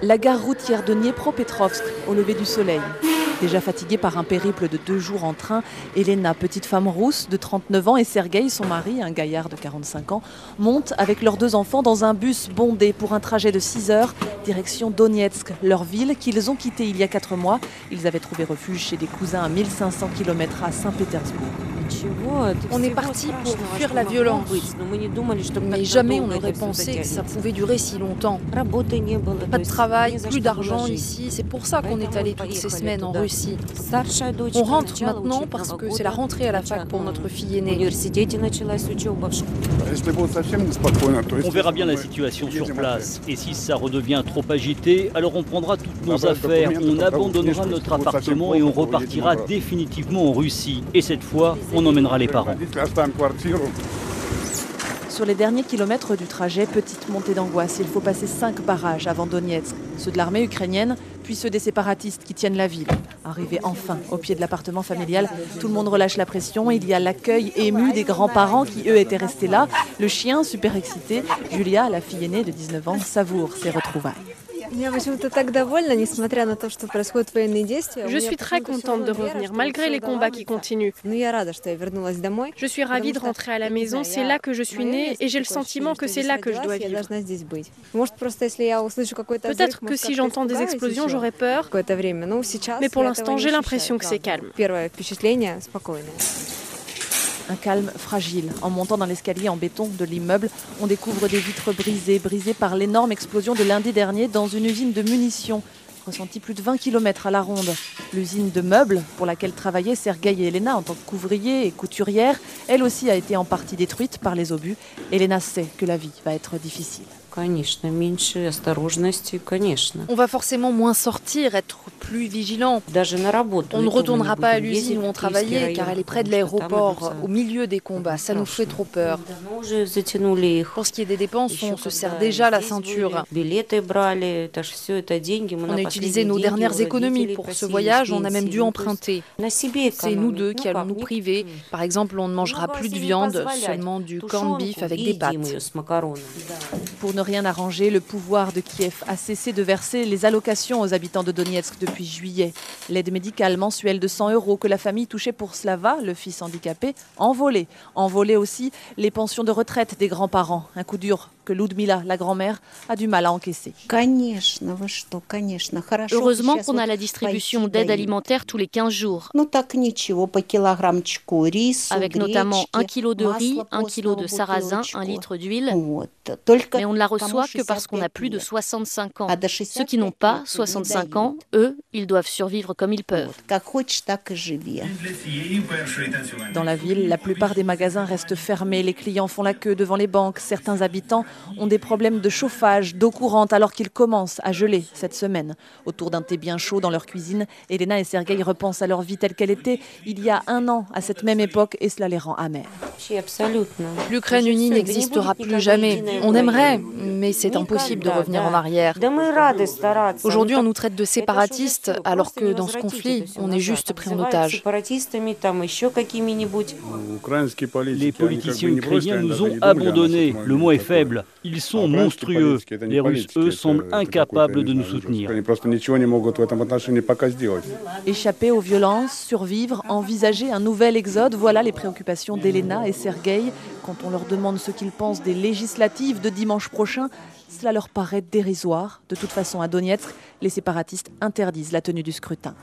La gare routière de Dniepropetrovsk, au lever du soleil. Déjà fatiguée par un périple de 2 jours en train, Elena, petite femme rousse de 39 ans, et Sergueï, son mari, un gaillard de 45 ans, montent avec leurs 2 enfants dans un bus bondé pour un trajet de 6 heures, direction Donetsk, leur ville qu'ils ont quittée il y a 4 mois. Ils avaient trouvé refuge chez des cousins à 1500 km à Saint-Pétersbourg. On est parti pour fuir la violence, mais jamais on n'aurait pensé que ça pouvait durer si longtemps. Pas de travail, plus d'argent ici, c'est pour ça qu'on est allé toutes ces semaines en Russie. On rentre maintenant parce que c'est la rentrée à la fac pour notre fille aînée. On verra bien la situation sur place. Et si ça redevient trop agité, alors on prendra toutes nos affaires, on abandonnera notre appartement et on repartira définitivement en Russie. Et cette fois, on emmènera les parents. Sur les derniers kilomètres du trajet, petite montée d'angoisse. Il faut passer 5 barrages avant Donetsk. Ceux de l'armée ukrainienne, puis ceux des séparatistes qui tiennent la ville. Arrivé enfin au pied de l'appartement familial, tout le monde relâche la pression. Il y a l'accueil ému des grands-parents qui, eux, étaient restés là. Le chien, super excité. Julia, la fille aînée de 19 ans, savoure ses retrouvailles. Je suis très contente de revenir, malgré les combats qui continuent. Je suis ravie de rentrer à la maison, c'est là que je suis née et j'ai le sentiment que c'est là que je dois vivre. Peut-être que si j'entends des explosions, j'aurai peur, mais pour l'instant, j'ai l'impression que c'est calme. Un calme fragile. En montant dans l'escalier en béton de l'immeuble, on découvre des vitres brisées par l'énorme explosion de lundi dernier dans une usine de munitions, ressentie plus de 20 km à la ronde. L'usine de meubles pour laquelle travaillaient Sergueï et Elena en tant qu'ouvriers et couturières, elle aussi a été en partie détruite par les obus. Elena sait que la vie va être difficile. On va forcément moins sortir, être plus vigilant. On ne retournera pas à l'usine où on travaillait car elle est près de l'aéroport, au milieu des combats. Ça nous fait trop peur. Pour ce qui est des dépenses, on se serre déjà la ceinture. On a utilisé nos dernières économies pour ce voyage, on a même dû emprunter. C'est nous deux qui allons nous priver. Par exemple, on ne mangera plus de viande, seulement du corned beef avec des pâtes. Pour ne rien arranger, le pouvoir de Kiev a cessé de verser les allocations aux habitants de Donetsk depuis juillet. L'aide médicale mensuelle de 100 € que la famille touchait pour Slava, le fils handicapé, envolée. Envolée aussi les pensions de retraite des grands-parents. Un coup dur que Ludmila, la grand-mère, a du mal à encaisser. Heureusement qu'on a la distribution d'aide alimentaire tous les 15 jours. Avec notamment 1 kg de riz, 1 kg de sarrasin, 1 litre d'huile. Mais on ne la reçoit que parce qu'on a plus de 65 ans. Ceux qui n'ont pas 65 ans, eux, ils doivent survivre comme ils peuvent. Dans la ville, la plupart des magasins restent fermés. Les clients font la queue devant les banques. Certains habitants ont des problèmes de chauffage, d'eau courante, alors qu'ils commencent à geler cette semaine. Autour d'un thé bien chaud dans leur cuisine, Elena et Sergueï repensent à leur vie telle qu'elle était il y a 1 an, à cette même époque, et cela les rend amers. L'Ukraine unie n'existera plus jamais. On aimerait, mais c'est impossible de revenir en arrière. Aujourd'hui, on nous traite de séparatistes, alors que dans ce conflit, on est juste pris en otage. Les politiciens ukrainiens nous ont abandonnés. Le mot est faible. Ils sont monstrueux. Les Russes, eux, semblent incapables de nous soutenir. Échapper aux violences, survivre, envisager un nouvel exode, voilà les préoccupations d'Elena et Sergueï. Quand on leur demande ce qu'ils pensent des législatives de dimanche prochain, cela leur paraît dérisoire. De toute façon, à Donetsk, les séparatistes interdisent la tenue du scrutin.